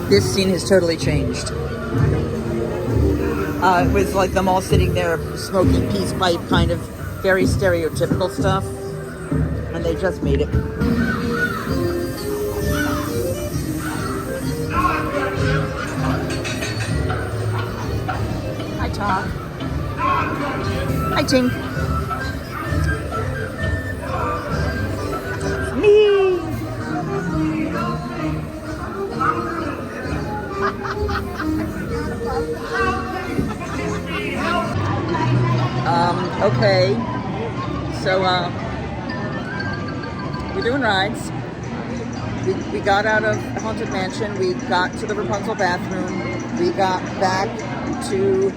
This scene has totally changed. It was like them all sitting there smoking peace pipe, kind of very stereotypical stuff, and they just made it. Hi, Talk. Hi, Tink. Me. Okay, so we're doing rides. We got out of Haunted Mansion, we got to the Rapunzel bathroom, we got back to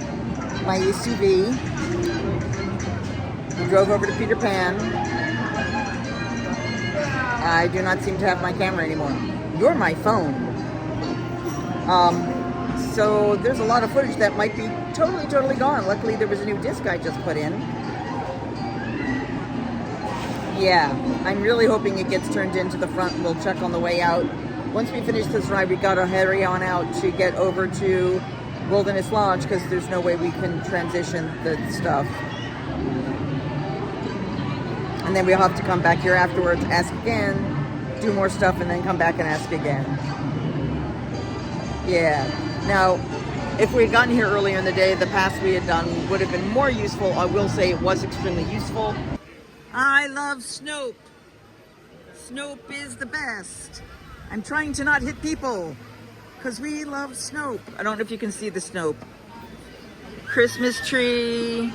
my ACV, we drove over to Peter Pan. I do not seem to have my camera anymore. You're my phone. So there's a lot of footage that might be totally gone. Luckily there was a new disc I just put in. Yeah, I'm really hoping it gets turned into the front. We'll check on the way out. Once we finish this ride, we gotta hurry on out to get over to Wilderness Lodge because there's no way we can transition the stuff. And then we'll have to come back here afterwards, ask again, do more stuff, and then come back and ask again. Yeah. Now, if we had gotten here earlier in the day, the pass we had done would have been more useful. I will say it was extremely useful. I love Snope. Snope is the best. I'm trying to not hit people because we love Snope. I don't know if you can see the Snope. Christmas tree,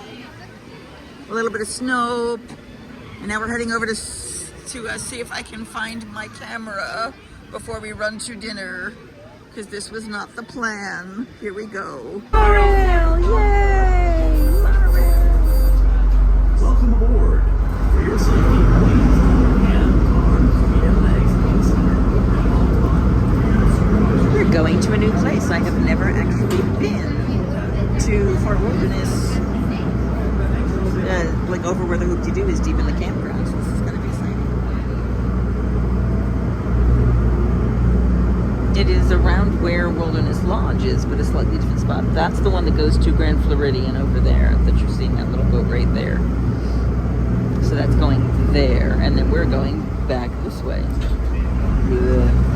a little bit of Snope, and now we're heading over to see if I can find my camera before we run to dinner. Because this was not the plan. Here we go. Maril! Yay! Maril! Welcome aboard. For your safety, please hand, arms, feet, and legs inside or We're going to a new place. I have never actually been to Fort Wilderness. Like over where the Hoop-de-Doo is, deep in the campground. So this is going to be exciting. It is around where Wilderness Lodge is, but a slightly different spot. That's the one that goes to Grand Floridian over there, that you're seeing that little boat right there. So that's going there, and then we're going back this way. Ugh.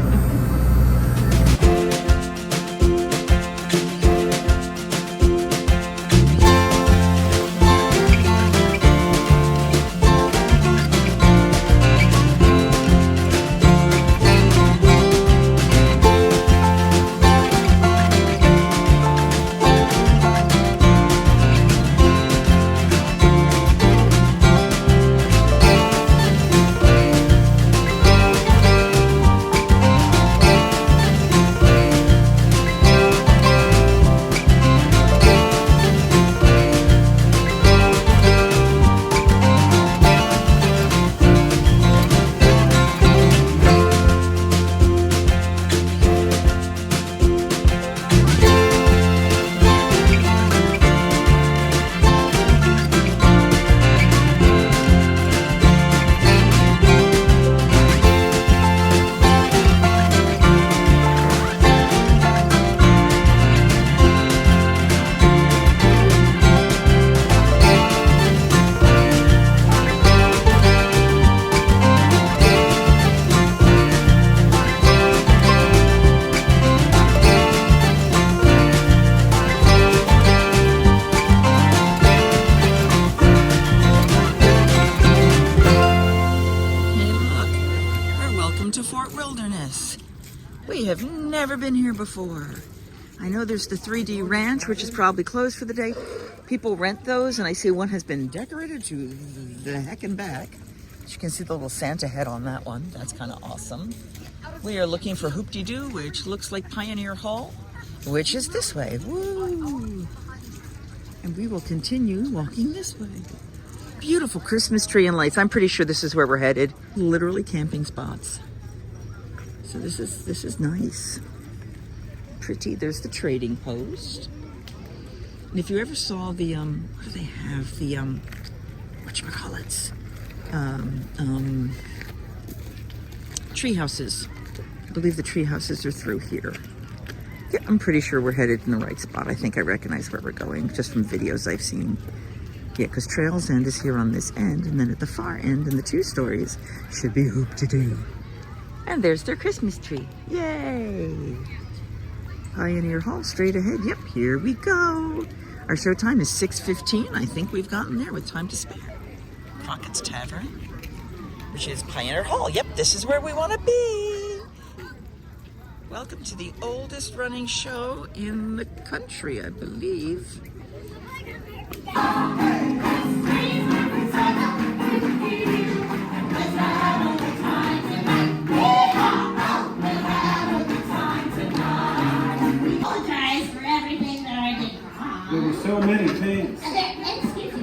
We have never been here before. I know there's the 3D Ranch, which is probably closed for the day. People rent those, and I see one has been decorated to the heck and back. As you can see the little Santa head on that one. That's kind of awesome. We are looking for Hoop-de-Doo, which looks like Pioneer Hall, which is this way. Woo! And we will continue walking this way. Beautiful Christmas tree and lights. I'm pretty sure this is where we're headed. Literally camping spots. So this is nice. Pretty. There's the trading post. And if you ever saw the what do they have? The whatchamacallits? Tree houses. I believe the tree houses are through here. Yeah, I'm pretty sure we're headed in the right spot. I think I recognize where we're going just from videos I've seen. Yeah, because Trails End is here on this end, and then at the far end in the 2 stories should be Hoop-de-Doo. And there's their Christmas tree. Yay! Pioneer Hall straight ahead. Yep, here we go. Our show time is 6:15. I think we've gotten there with time to spare. Crockett's Tavern, which is Pioneer Hall. Yep, this is where we want to be. Welcome to the oldest running show in the country, I believe. There were so many things. Excuse me.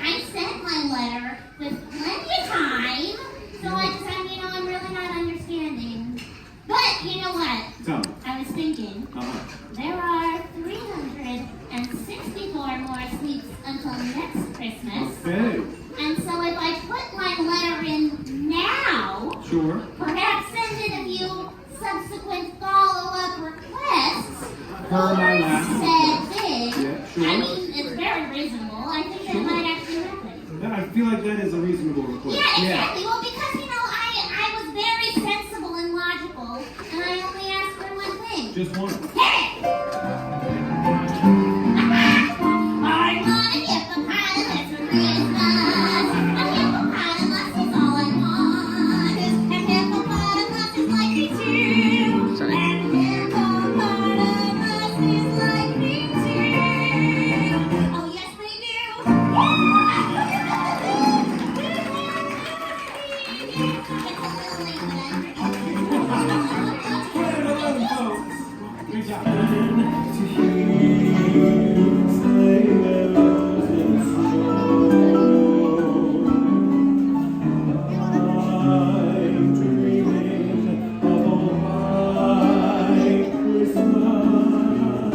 I sent my letter with plenty of time, so I'm really not understanding. But you know what? Tell me. I was thinking, there are 364 more sleeps until next Christmas. Okay. And so if I put my letter in now, Sure. perhaps send in a few subsequent follow-up requests, Per my last said thing. Yeah, sure. I mean, it's very reasonable. I think that might actually happen. Yeah, I feel like that is a reasonable request. Yeah, exactly. Well, because, I was very sensible and logical, and I only asked for one thing. Just one. Hey! I want a hippopotamus for Christmas. A hippopotamus is all I want. And hippopotamuses like me too. Sorry. And hippopotamuses like me too. Oh, yes, they do. We got to hear sleigh bells in snow. I'm dreaming of a white Christmas.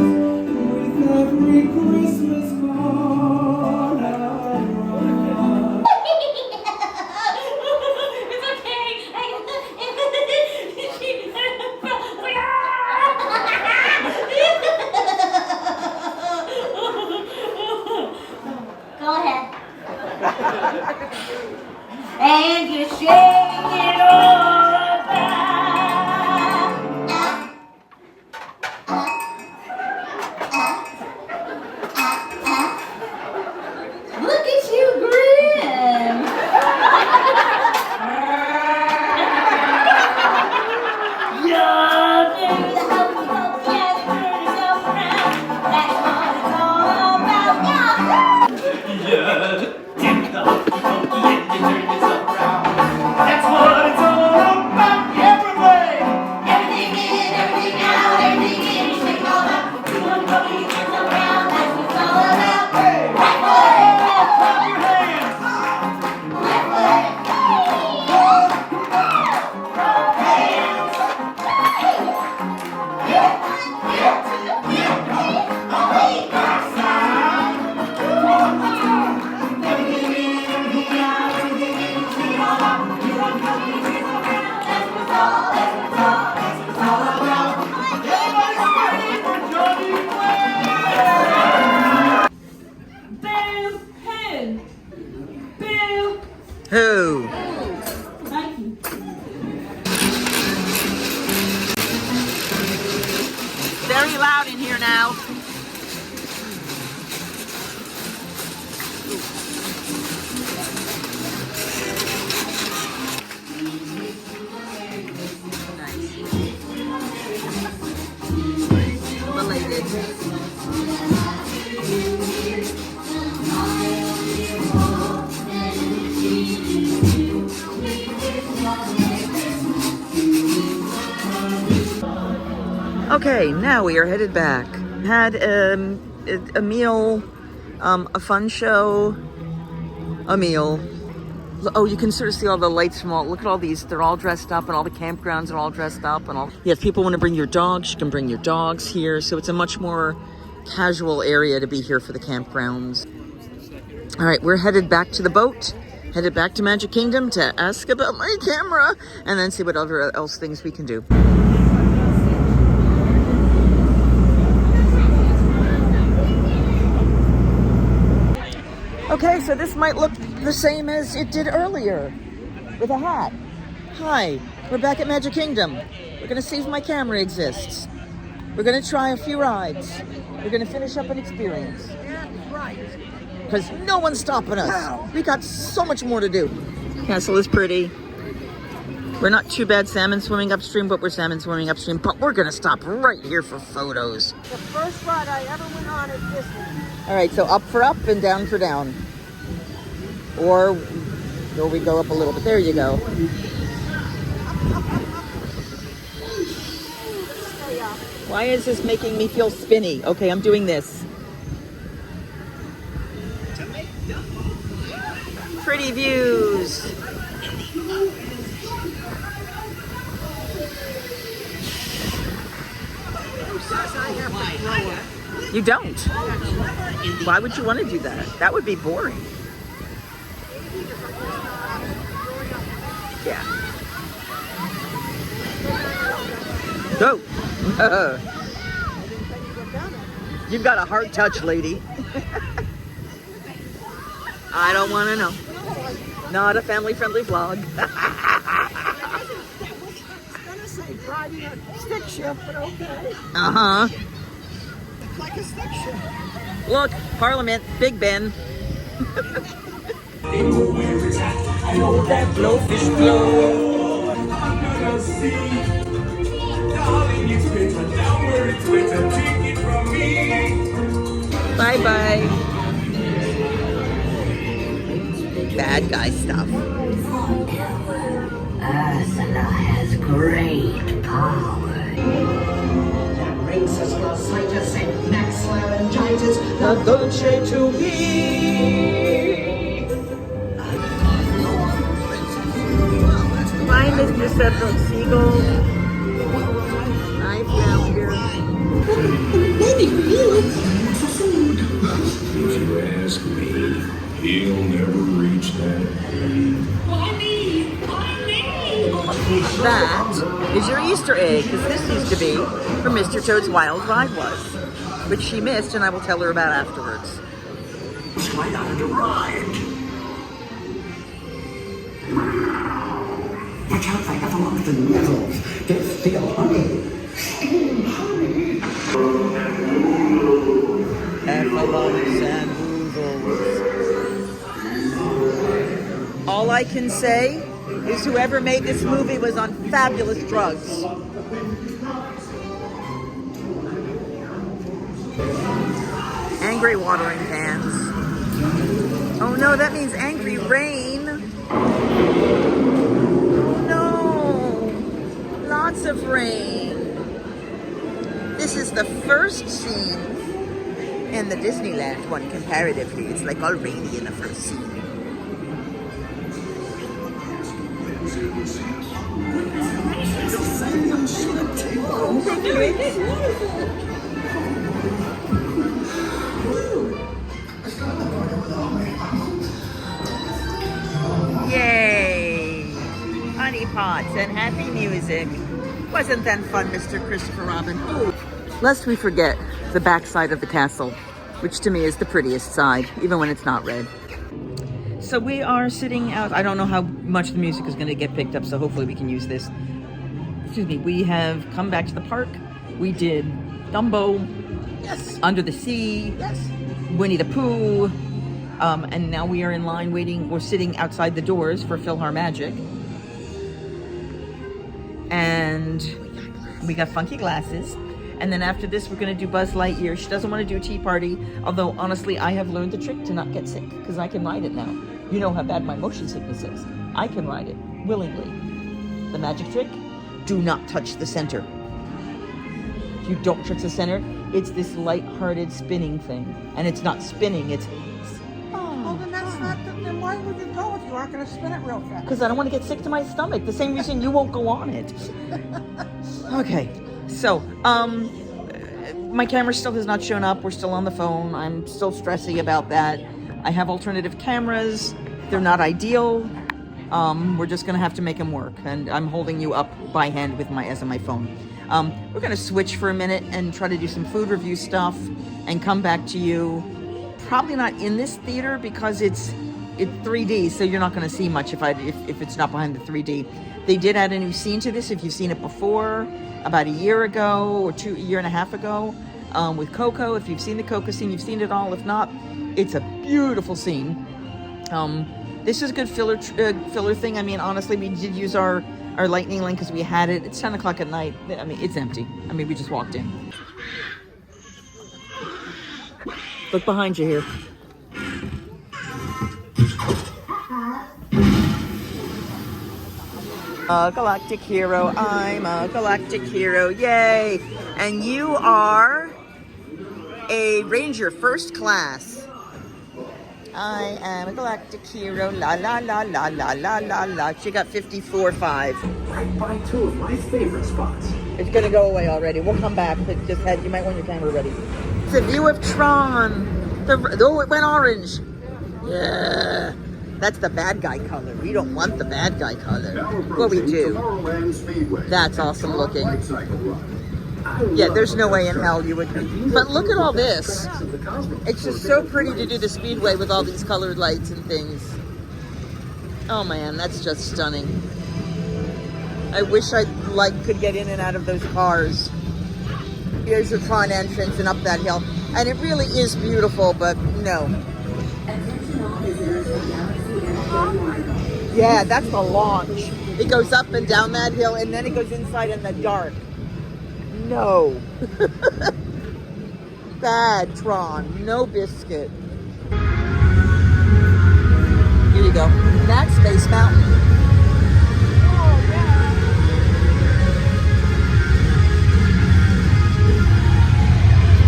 With every Christmas card I write. It's okay. Go ahead. And you shake it all back. Look at you grin. You're doing the hokey pokey and turn yourself around. That's what it's all about. Yeah. Tip the hokey pokey and you turn yourself around. That's what it's all about. Everybody! Everything in, everything out, everything in, shake all up. Do one pokey, turn around. That's what it's all about. Right foot, Clap your hands! left foot. Who? Thank you. Very loud in here now. Belated. Okay, now we are headed back. Had a meal, a fun show, a meal. Oh, you can sort of see all the lights from all, look at all these, they're all dressed up, and all the campgrounds are all dressed up, and all. Yeah, if people want to bring your dogs, you can bring your dogs here, so it's a much more casual area to be here for the campgrounds. All right, we're headed back to the boat, headed back to Magic Kingdom to ask about my camera, and then see what other else things we can do. Okay, so this might look the same as it did earlier with a hat. Hi, we're back at Magic Kingdom. We're gonna see if my camera exists. We're gonna try a few rides. We're gonna finish up an experience. Because no one's stopping us. We got so much more to do. Castle is pretty. We're not too bad salmon swimming upstream, but we're salmon swimming upstream. But we're gonna stop right here for photos. The first ride I ever went on at Disney. All right, so up for up and down for down. Or we go up a little bit. There you go. Why is this making me feel spinny? Okay, I'm doing this. Pretty views. You don't. Why would you want to do that? That would be boring. Yeah. Go. You've got a hard touch, lady. I don't want to know. Not a family-friendly vlog. I was gonna say riding a stick shift, but okay. Uh-huh. It's like a stick shift. Look, Parliament, Big Ben. I know that blowfish blow. I'm gonna see. Darling, it's winter down where it's winter. Take it from me. Bye-bye. Bad guy stuff. Ursula has great power. That brings us sight of St. Max Laryngitis. The Dolce to me. Hi, Mr. Cedric Siegel. Hi, Flounder. If you ask me, he'll never reach that point. That is your Easter egg, because this used to be where Mr. Toad's Wild Ride was, which she missed, and I will tell her about afterwards. So I got to ride. Watch out for Everlock the nettles. They feel honey. Steam honey. Envelopes and oodles. All I can say is whoever made this movie was on fabulous drugs. Angry watering cans. Oh no, that means angry rain. No, lots of rain. This is the first scene in the Disneyland one comparatively. It's like all rainy in the first scene. Yay! Honey pots and happy music. Wasn't that fun, Mr. Christopher Robin? Ooh. Lest we forget the backside of the castle, which to me is the prettiest side, even when it's not red. So we are sitting out. I don't know how much the music is going to get picked up, so hopefully we can use this. Excuse me. We have come back to the park. We did Dumbo. Yes. Under the Sea. Yes. Winnie the Pooh. And now we are in line waiting. We're sitting outside the doors for PhilharMagic. And we got funky glasses. And then after this, we're going to do Buzz Lightyear. She doesn't want to do a tea party. Although, honestly, I have learned the trick to not get sick because I can ride it now. You know how bad my motion sickness is. I can ride it willingly. The magic trick, do not touch the center. If you don't touch the center, it's this light-hearted spinning thing. And it's not spinning, it's... Well, then that's not. Then why would you go if you aren't going to spin it real fast? Because I don't want to get sick to my stomach. The same reason you won't go on it. Okay, so, my camera still has not shown up. We're still on the phone. I'm still stressy about that. I have alternative cameras. They're not ideal. We're just going to have to make them work. And I'm holding you up by hand with my phone. We're going to switch for a minute and try to do some food review stuff and come back to you probably not in this theater because it's 3D, so you're not going to see much if it's not behind the 3D. They did add a new scene to this. If you've seen it before, about a year ago or a year and a half ago, with Coco. If you've seen the Coco scene, you've seen it all. If not, it's a beautiful scene. This is a good filler thing. I mean, honestly, we did use our lightning lane because we had it. It's 10 o'clock at night. I mean, it's empty. I mean, we just walked in. Look behind you here. A galactic hero. I'm a galactic hero. Yay! And you are a ranger first class. I am a galactic hero. La la la la la la la la. She got 54.5. Right by two of my favorite spots. It's gonna go away already. We'll come back, but just you might want your camera ready. It's a view of Tron. Oh, it went orange. Yeah. That's the bad guy color. We don't want the bad guy color. Well, we do. That's awesome looking. Yeah, there's no way in hell you would. But look at all this. It's just so pretty to do the Speedway with all these colored lights and things. Oh man, that's just stunning. I wish I could get in and out of those cars. Here's the Tron entrance and up that hill. And it really is beautiful, but no. Yeah, that's the launch. It goes up and down that hill, and then it goes inside in the dark. No. Bad Tron. No biscuit. Here you go. That's Space Mountain. Oh, yeah.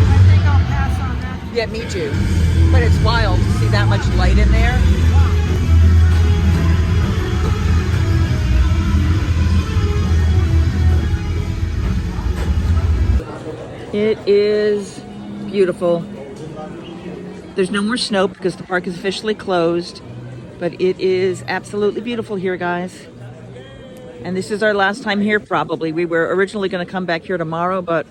I think I'll pass on that. Yeah, me too. But it's wild to see that much light in there. It is beautiful. There's no more snow because the park is officially closed, but it is absolutely beautiful here, guys. And this is our last time here, probably. We were originally going to come back here tomorrow, but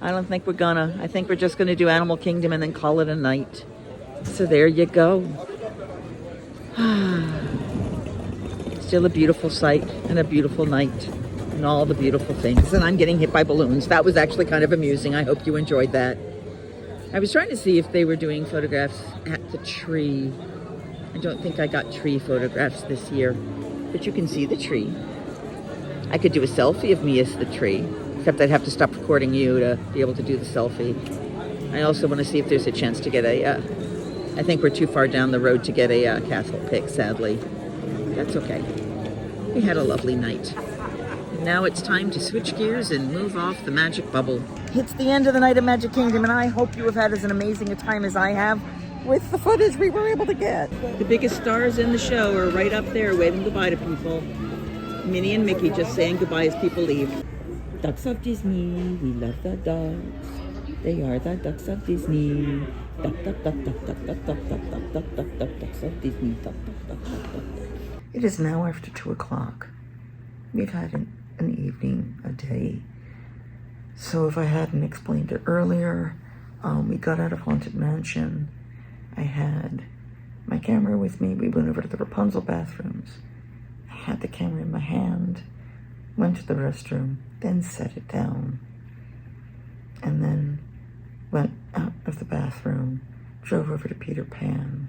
I don't think we're gonna. I think we're just going to do Animal Kingdom and then call it a night. So there you go. Still a beautiful sight and a beautiful night. And all the beautiful things. And I'm getting hit by balloons. That was actually kind of amusing. I hope you enjoyed that. I was trying to see if they were doing photographs at the tree. I don't think I got tree photographs this year, but you can see the tree. I could do a selfie of me as the tree, except I'd have to stop recording you to be able to do the selfie. I also want to see if there's a chance to get I think we're too far down the road to get a castle pic, sadly. That's okay. We had a lovely night. Now it's time to switch gears and move off the magic bubble. It's the end of the night of Magic Kingdom, and I hope you have had as amazing a time as I have with the footage we were able to get. The biggest stars in the show are right up there waving goodbye to people. Minnie and Mickey just saying goodbye as people leave. Ducks of Disney, we love the ducks. They are the ducks of Disney. Duck, duck, duck, duck, duck, duck, duck, duck, duck, duck, duck, duck, ducks of Disney. Duck, duck, duck, duck, duck. It is now after 2 o'clock. We've had an evening, a day. So if I hadn't explained it earlier, we got out of Haunted Mansion. I had my camera with me. We went over to the Rapunzel bathrooms. I had the camera in my hand, went to the restroom, then set it down, and then went out of the bathroom, drove over to Peter Pan.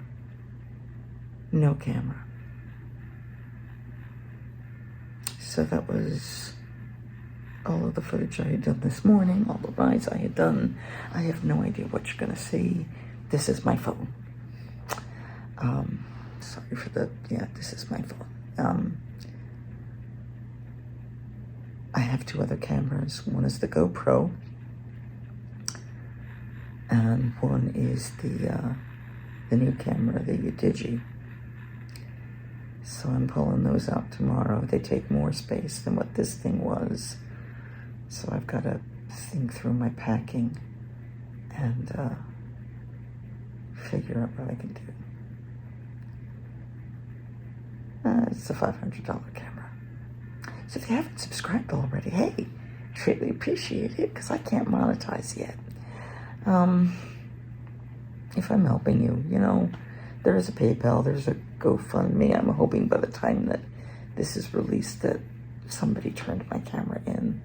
No camera. So that was all of the footage I had done this morning, all the rides I had done. I have no idea what you're gonna see. This is my phone. Sorry for the, this is my phone. I have 2 other cameras. One is the GoPro, and one is the new camera, the Digi. So I'm pulling those out tomorrow. They take more space than what this thing was. So I've got to think through my packing and figure out what I can do. It's a $500 camera. So if you haven't subscribed already, hey, I really appreciate it because I can't monetize yet. if I'm helping you, you know, there is a PayPal, there's a GoFundMe. I'm hoping by the time that this is released that somebody turned my camera in.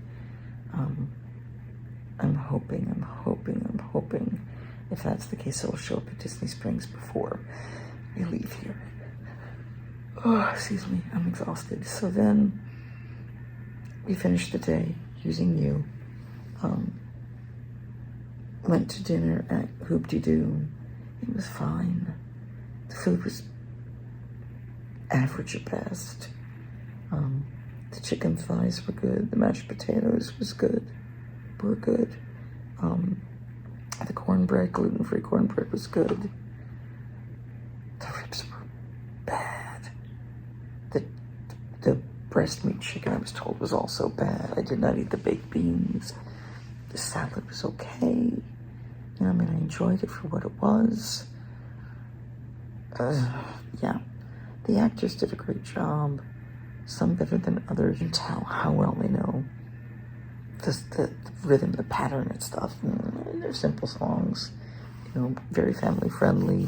I'm hoping. If that's the case, it'll show up at Disney Springs before I leave here. Oh, excuse me, I'm exhausted. So then we finished the day using you. Went to dinner at Hoop-de-Doo. It was fine. The food was average at best. The chicken thighs were good. The mashed potatoes were good. The cornbread, gluten-free cornbread was good. The ribs were bad. The breast meat chicken, I was told, was also bad. I did not eat the baked beans. The salad was okay. You know, I mean, I enjoyed it for what it was. Yeah. The actors did a great job. Some better than others. You can tell how well they know the rhythm, the pattern and stuff. And they're simple songs, you know, very family friendly.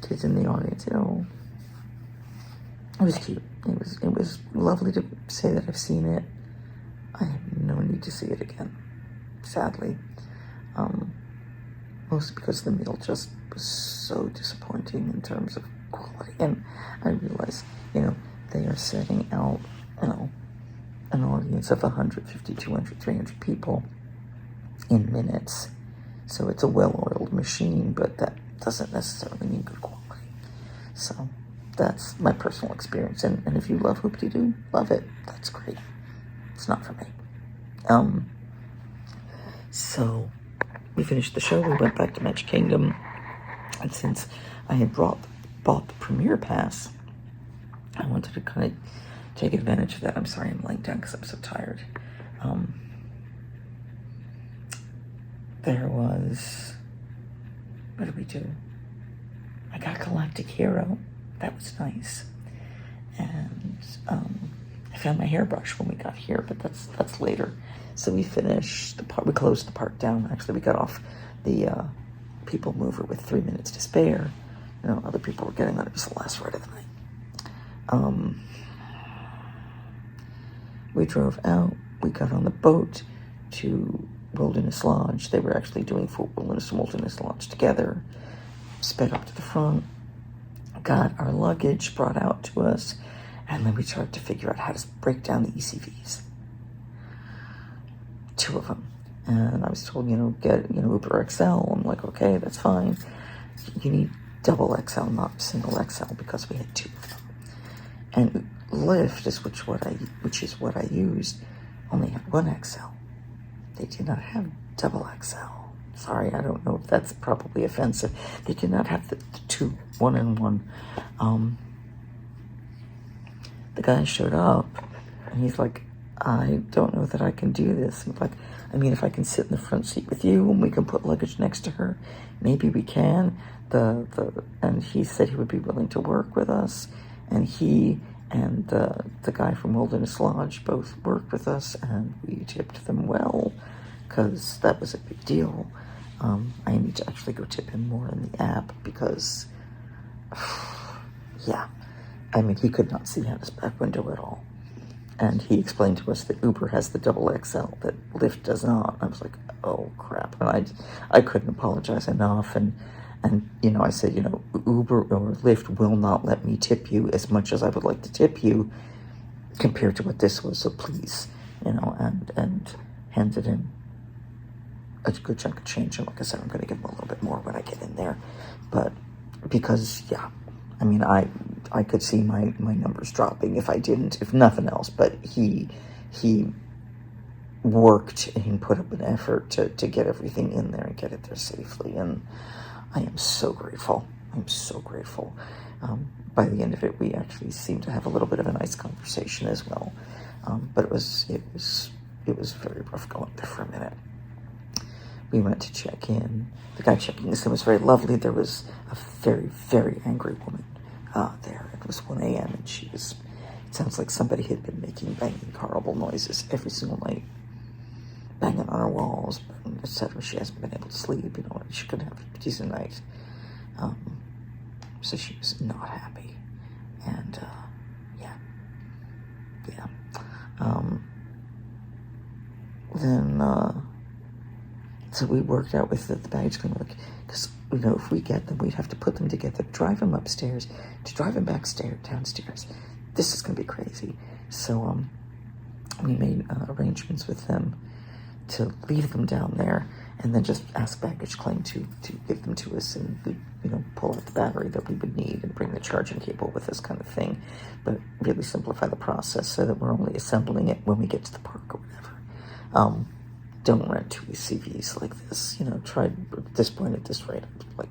Kids in the audience, you know. It was cute. It was lovely to say that I've seen it. I have no need to see it again, sadly. Mostly because the meal just was so disappointing in terms of quality. And I realize, you know, they are setting out, you know, an audience of 150, 200, 300 people in minutes. So it's a well-oiled machine, but that doesn't necessarily mean good quality. So that's my personal experience. And if you love Hoop-de-Doo, love it. That's great. It's not for me. So we finished the show. We went back to Magic Kingdom. And since I had bought the premiere pass, I wanted to kind of take advantage of that. I'm sorry I'm laying down because I'm so tired. There was, what did we do? I got Galactic Hero. That was nice. And I found my hairbrush when we got here, but that's later. So we finished the park. We closed the park down. Actually, we got off the People Mover with 3 minutes to spare. You know, other people were getting on. It was the last ride of the night. We drove out. We got on the boat to Wilderness Lodge. They were actually doing Fort Wilderness and Wilderness Lodge together. Sped up to the front, got our luggage brought out to us, and then we started to figure out how to break down the ECVs. 2 of them. And I was told, you know, get, you know, Uber XL. I'm like, okay, that's fine. You need double XL, not single XL, because we had 2 of them. And Lyft, which is what I used, only had 1 XL. They did not have double XL. Sorry, I don't know if that's probably offensive. They did not have the 2, 1 and 1. The guy showed up, and he's like, I don't know that I can do this. I'm like, I mean, if I can sit in the front seat with you and we can put luggage next to her, maybe we can. And he said he would be willing to work with us. And he and the guy from Wilderness Lodge both worked with us, and we tipped them well, because that was a big deal. I need to actually go tip him more in the app, because, yeah, I mean, he could not see out his back window at all. And he explained to us that Uber has the double XL, that Lyft does not. I was like, oh, crap. And I couldn't apologize enough. And you know, I said, you know, Uber or Lyft will not let me tip you as much as I would like to tip you compared to what this was. So please, you know, and handed him a good chunk of change. And like I said, I'm going to give him a little bit more when I get in there. But because, yeah, I mean, I could see my numbers dropping if I didn't, if nothing else. But he worked and put up an effort to get everything in there and get it there safely. And I am so grateful. I'm so grateful. By the end of it, we actually seemed to have a little bit of a nice conversation as well. But it was very rough going there for a minute. We went to check in. The guy checking us in was very lovely. There was a very, very angry woman there. It was 1 a.m. and it sounds like somebody had been making banging, horrible noises every single night. Banging on her walls, etc. She hasn't been able to sleep, you know, she couldn't have a decent night. So she was not happy. And, yeah. Then, so we worked out with the baggage claim, like, because, you know, if we get them, we'd have to put them together, drive them upstairs, to drive them downstairs. This is going to be crazy. So, we made arrangements with them to leave them down there, and then just ask baggage claim to give them to us, and we, you know, pull out the battery that we would need and bring the charging cable with us, kind of thing. But really simplify the process so that we're only assembling it when we get to the park or whatever. Don't rent two ECVs like this. You know, try at this point, at this rate, I'd like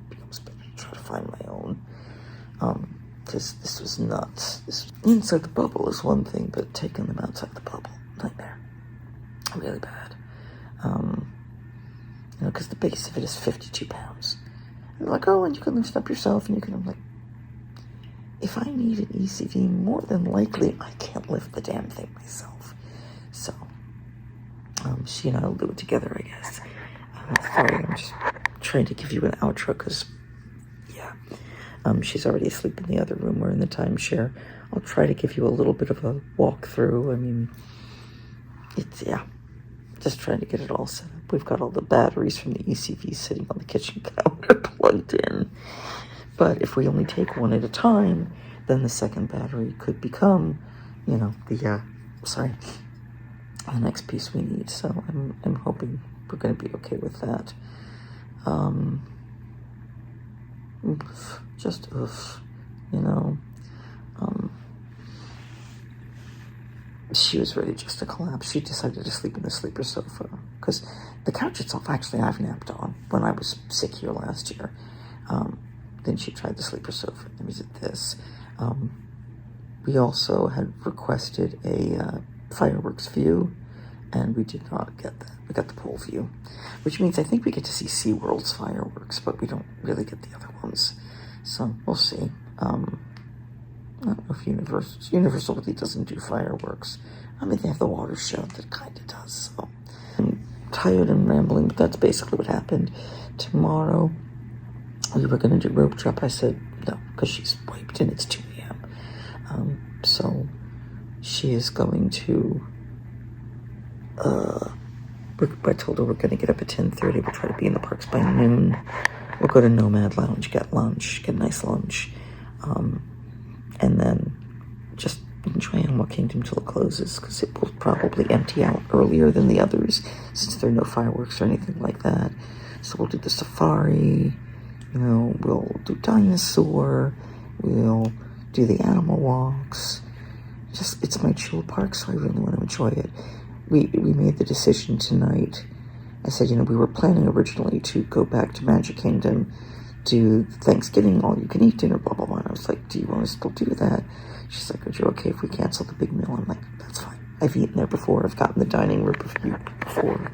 try to find my own. Because this was nuts. Inside the bubble is one thing, but taking them outside the bubble, nightmare. Really bad. You know, because the base of it is 52 pounds. And they're like, oh, and you can lift up yourself, and you can, I'm like, if I need an ECV, more than likely, I can't lift the damn thing myself. So, she and I will do it together, I guess. Sorry, I'm just trying to give you an outro, because, yeah, she's already asleep in the other room. We're in the timeshare. I'll try to give you a little bit of a walkthrough. I mean, it's, yeah, just trying to get it all set up. We've got all the batteries from the ECV sitting on the kitchen counter plugged in. But if we only take one at a time, then the second battery could become, you know, the next piece we need. So I'm hoping we're going to be okay with that. You know, she was ready just to collapse. She decided to sleep in the sleeper sofa, because the couch itself, actually, I've napped on when I was sick here last year. Then she tried the sleeper sofa. Then we did this. We also had requested a fireworks view, and we did not get that. We got the pool view, which means I think we get to see SeaWorld's fireworks, but we don't really get the other ones. So we'll see. I don't know if Universal really doesn't do fireworks. I mean, they have the water show that kind of does. So I'm tired and rambling, but that's basically what happened. Tomorrow, we were going to do rope drop. I said no, because she's wiped and it's 2 a.m. So she is going to, I told her we're going to get up at 10:30. We'll try to be in the parks by noon. We'll go to Nomad Lounge, get a nice lunch. And then just enjoy Animal Kingdom till it closes, because it will probably empty out earlier than the others, since there are no fireworks or anything like that. So we'll do the safari, you know, we'll do dinosaur, we'll do the animal walks. Just, it's my chill park, so I really want to enjoy it. We made the decision tonight. I said, you know, we were planning originally to go back to Magic Kingdom, do Thanksgiving all-you-can-eat dinner, blah, blah, blah. And I was like, do you want to still do that? She's like, are you okay if we cancel the big meal? I'm like, that's fine. I've eaten there before. I've gotten the dining room before.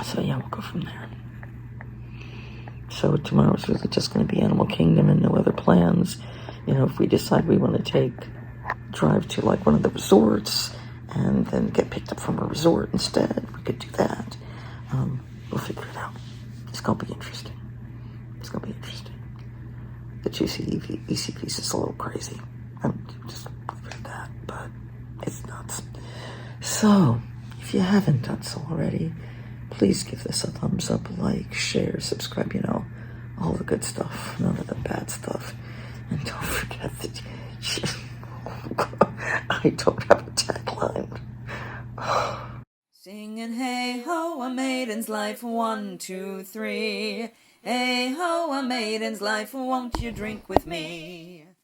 So, yeah, we'll go from there. So tomorrow is really just going to be Animal Kingdom and no other plans. You know, if we decide we want to drive to, like, one of the resorts and then get picked up from a resort instead, we could do that. We'll figure it out. It's going to be interesting. The 2 ECPs is a little crazy. I'm just leaving it at that, but it's nuts. So, if you haven't done so already, please give this a thumbs up, like, share, subscribe, you know, all the good stuff, none of the bad stuff. And don't forget that I don't have a tagline. Singing hey ho, a maiden's life, 1, 2, 3. Hey ho, a maiden's life, won't you drink with me?